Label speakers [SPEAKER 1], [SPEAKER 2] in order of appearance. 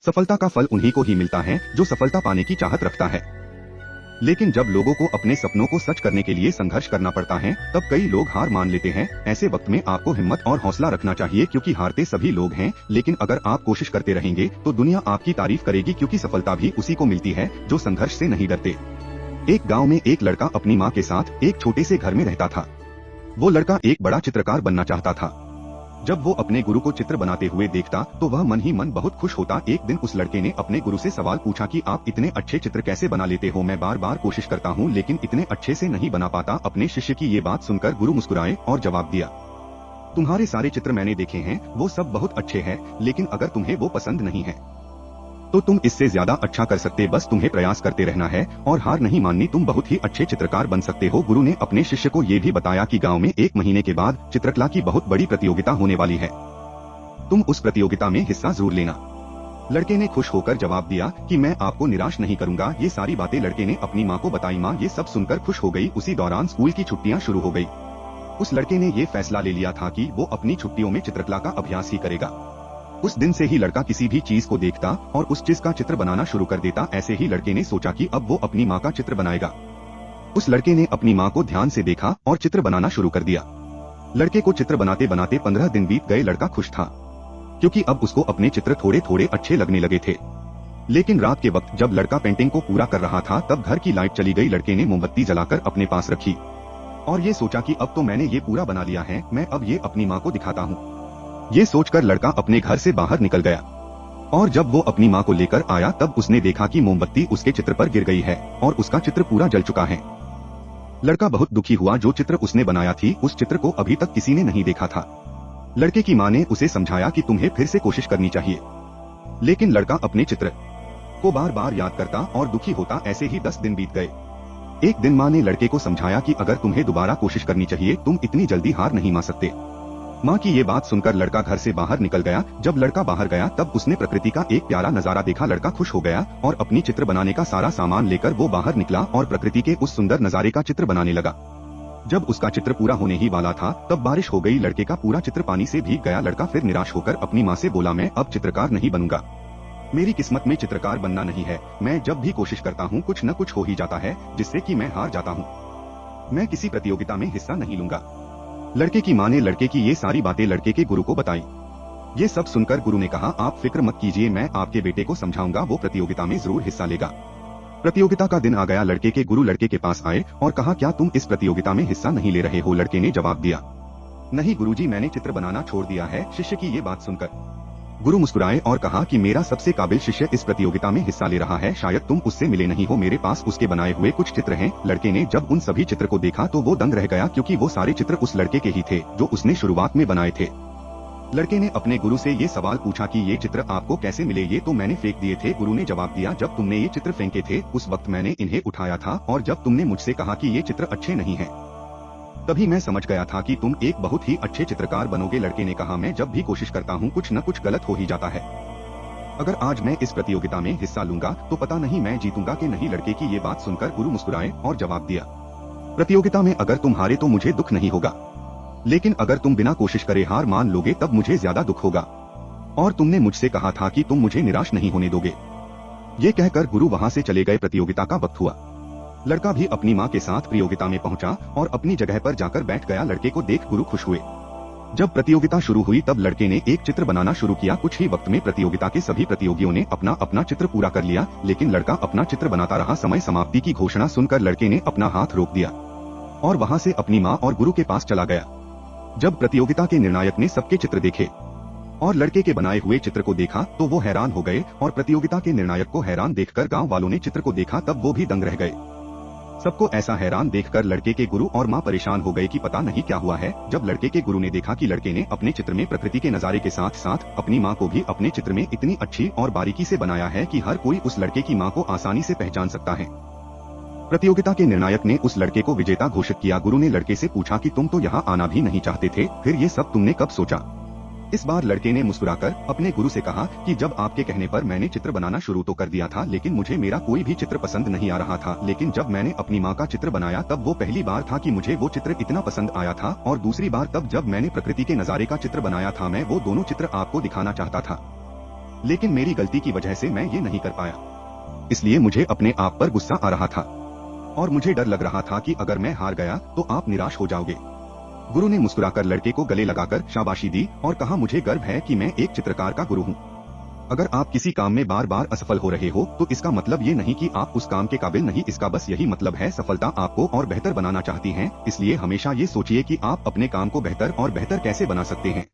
[SPEAKER 1] सफलता का फल उन्हीं को ही मिलता है जो सफलता पाने की चाहत रखता है। लेकिन जब लोगों को अपने सपनों को सच करने के लिए संघर्ष करना पड़ता है तब कई लोग हार मान लेते हैं। ऐसे वक्त में आपको हिम्मत और हौसला रखना चाहिए, क्योंकि हारते सभी लोग हैं, लेकिन अगर आप कोशिश करते रहेंगे तो दुनिया आपकी तारीफ करेगी, क्योंकि सफलता भी उसी को मिलती है जो संघर्ष से नहीं डरते। एक गाँव में एक लड़का अपनी माँ के साथ एक छोटे से घर में रहता था। वो लड़का एक बड़ा चित्रकार बनना चाहता था। जब वो अपने गुरु को चित्र बनाते हुए देखता तो वह मन ही मन बहुत खुश होता। एक दिन उस लड़के ने अपने गुरु से सवाल पूछा कि आप इतने अच्छे चित्र कैसे बना लेते हो? मैं बार बार कोशिश करता हूँ लेकिन इतने अच्छे से नहीं बना पाता। अपने शिष्य की ये बात सुनकर गुरु मुस्कुराए और जवाब दिया, तुम्हारे सारे चित्र मैंने देखे हैं, वो सब बहुत अच्छे हैं, लेकिन अगर तुम्हें वो पसंद नहीं है तो तुम इससे ज्यादा अच्छा कर सकते, बस तुम्हें प्रयास करते रहना है और हार नहीं माननी, तुम बहुत ही अच्छे चित्रकार बन सकते हो। गुरु ने अपने शिष्य को ये भी बताया कि गांव में 1 महीने के बाद चित्रकला की बहुत बड़ी प्रतियोगिता होने वाली है, तुम उस प्रतियोगिता में हिस्सा जरूर लेना। लड़के ने खुश होकर जवाब दिया कि मैं आपको निराश नहीं करूंगा। ये सारी बातें लड़के ने अपनी माँ को बताई। माँ ये सब सुनकर खुश हो गई। उसी दौरान स्कूल की छुट्टियां शुरू हो गई। उस लड़के ने ये फैसला ले लिया था कि वो अपनी छुट्टियों में चित्रकला का अभ्यास ही करेगा। उस दिन से ही लड़का किसी भी चीज को देखता और उस चीज का चित्र बनाना शुरू कर देता। ऐसे ही लड़के ने सोचा कि अब वो अपनी माँ का चित्र बनाएगा। उस लड़के ने अपनी माँ को ध्यान से देखा और चित्र बनाना शुरू कर दिया। लड़के को चित्र बनाते बनाते 15 दिन बीत गए। लड़का खुश था क्योंकि अब उसको अपने चित्र थोड़े थोड़े अच्छे लगने लगे थे। लेकिन रात के वक्त जब लड़का पेंटिंग को पूरा कर रहा था तब घर की लाइट चली गई। लड़के ने मोमबत्ती जलाकर अपने पास रखी और ये सोचा कि अब तो मैंने ये पूरा बना लिया है, मैं अब ये अपनी माँ को दिखाता हूँ। ये सोचकर लड़का अपने घर से बाहर निकल गया और जब वो अपनी माँ को लेकर आया तब उसने देखा कि मोमबत्ती उसके चित्र पर गिर गई है और उसका चित्र पूरा जल चुका है। लड़का बहुत दुखी हुआ। जो चित्र उसने बनाया थी उस चित्र को अभी तक किसी ने नहीं देखा था। लड़के की माँ ने उसे समझाया कि तुम्हें फिर से कोशिश करनी चाहिए, लेकिन लड़का अपने चित्र को बार बार याद करता और दुखी होता। ऐसे ही 10 दिन बीत गए। एक दिन माँ ने लड़के को समझाया कि अगर तुम्हें दोबारा कोशिश करनी चाहिए, तुम इतनी जल्दी हार नहीं मान सकते। माँ की ये बात सुनकर लड़का घर से बाहर निकल गया। जब लड़का बाहर गया तब उसने प्रकृति का एक प्यारा नजारा देखा। लड़का खुश हो गया और अपनी चित्र बनाने का सारा सामान लेकर वो बाहर निकला और प्रकृति के उस सुंदर नजारे का चित्र बनाने लगा। जब उसका चित्र पूरा होने ही वाला था तब बारिश हो गई। लड़के का पूरा चित्र पानी से भीग गया। लड़का फिर निराश होकर अपनी माँ से बोला, मैं अब चित्रकार नहीं बनूंगा, मेरी किस्मत में चित्रकार बनना नहीं है। मैं जब भी कोशिश करता हूँ कुछ न कुछ हो ही जाता है जिससे कि मैं हार जाता हूँ। मैं किसी प्रतियोगिता में हिस्सा नहीं लूंगा। लड़के की माँ ने लड़के की ये सारी बातें लड़के के गुरु को बताई। ये सब सुनकर गुरु ने कहा, आप फिक्र मत कीजिए, मैं आपके बेटे को समझाऊंगा, वो प्रतियोगिता में जरूर हिस्सा लेगा। प्रतियोगिता का दिन आ गया। लड़के के गुरु लड़के के पास आए और कहा, क्या तुम इस प्रतियोगिता में हिस्सा नहीं ले रहे हो? लड़के ने जवाब दिया, नहीं गुरुजी, मैंने चित्र बनाना छोड़ दिया है। शिष्य की ये बात सुनकर गुरु मुस्कुराए और कहा कि मेरा सबसे काबिल शिष्य इस प्रतियोगिता में हिस्सा ले रहा है, शायद तुम उससे मिले नहीं हो, मेरे पास उसके बनाए हुए कुछ चित्र हैं। लड़के ने जब उन सभी चित्र को देखा तो वो दंग रह गया, क्योंकि वो सारे चित्र उस लड़के के ही थे जो उसने शुरुआत में बनाए थे। लड़के ने अपने गुरु से ये सवाल पूछा कि ये चित्र आपको कैसे मिले? ये तो मैंने फेंक दिए थे। गुरु ने जवाब दिया, जब तुमने ये चित्र फेंके थे उस वक्त मैंने इन्हें उठाया था और जब तुमने मुझसे कहा कि ये चित्र अच्छे नहीं हैं, तभी मैं समझ गया था कि तुम एक बहुत ही अच्छे चित्रकार बनोगे। लड़के ने कहा, मैं जब भी कोशिश करता हूँ कुछ न कुछ गलत हो ही जाता है। अगर आज मैं इस प्रतियोगिता में हिस्सा लूंगा तो पता नहीं मैं जीतूंगा कि नहीं। लड़के की ये बात सुनकर गुरु मुस्कुराए और जवाब दिया, प्रतियोगिता में अगर तुम हारे तो मुझे दुख नहीं होगा, लेकिन अगर तुम बिना कोशिश करे हार मान लोगे तब मुझे ज्यादा दुख होगा। और तुमने मुझसे कहा था कि तुम मुझे निराश नहीं होने दोगे। ये कहकर गुरु वहाँ से चले गए। प्रतियोगिता का वक्त हुआ। लड़का भी अपनी माँ के साथ प्रतियोगिता में पहुंचा और अपनी जगह पर जाकर बैठ गया। लड़के को देख गुरु खुश हुए। जब प्रतियोगिता शुरू हुई तब लड़के ने एक चित्र बनाना शुरू किया। कुछ ही वक्त में प्रतियोगिता के सभी प्रतियोगियों ने अपना अपना चित्र पूरा कर लिया, लेकिन लड़का अपना चित्र बनाता रहा। समय समाप्ति की घोषणा सुनकर लड़के ने अपना हाथ रोक दिया और वहाँ से अपनी माँ और गुरु के पास चला गया। जब प्रतियोगिता के निर्णायक ने सबके चित्र देखे और लड़के के बनाए हुए चित्र को देखा तो वो हैरान हो गए और प्रतियोगिता के निर्णायक को हैरान देखकर गाँव वालों ने चित्र को देखा तब वो भी दंग रह गए। सबको ऐसा हैरान देखकर लड़के के गुरु और माँ परेशान हो गए कि पता नहीं क्या हुआ है। जब लड़के के गुरु ने देखा कि लड़के ने अपने चित्र में प्रकृति के नजारे के साथ साथ अपनी माँ को भी अपने चित्र में इतनी अच्छी और बारीकी से बनाया है कि हर कोई उस लड़के की माँ को आसानी से पहचान सकता है। प्रतियोगिता के निर्णायक ने उस लड़के को विजेता घोषित किया। गुरु ने लड़के से पूछा कि तुम तो यहाँ आना भी नहीं चाहते थे, फिर ये सब तुमने कब सोचा? इस बार लड़के ने मुस्कुराकर अपने गुरु से कहा कि जब आपके कहने पर मैंने चित्र बनाना शुरू तो कर दिया था, लेकिन मुझे मेरा कोई भी चित्र पसंद नहीं आ रहा था। लेकिन जब मैंने अपनी माँ का चित्र बनाया तब वो पहली बार था कि मुझे वो चित्र इतना पसंद आया था, और दूसरी बार तब जब मैंने प्रकृति के नजारे का चित्र बनाया था। मैं वो दोनों चित्र आपको दिखाना चाहता था। लेकिन मेरी गलती की वजह से मैं ये नहीं कर पाया। इसलिए मुझे अपने आप पर गुस्सा आ रहा था और मुझे डर लग रहा था कि अगर मैं हार गया तो आप निराश हो जाओगे। गुरु ने मुस्कुराकर लड़के को गले लगाकर शाबाशी दी और कहा, मुझे गर्व है कि मैं एक चित्रकार का गुरु हूँ। अगर आप किसी काम में बार बार असफल हो रहे हो तो इसका मतलब ये नहीं कि आप उस काम के काबिल नहीं, इसका बस यही मतलब है सफलता आपको और बेहतर बनाना चाहती है। इसलिए हमेशा ये सोचिए कि आप अपने काम को बेहतर और बेहतर कैसे बना सकते हैं।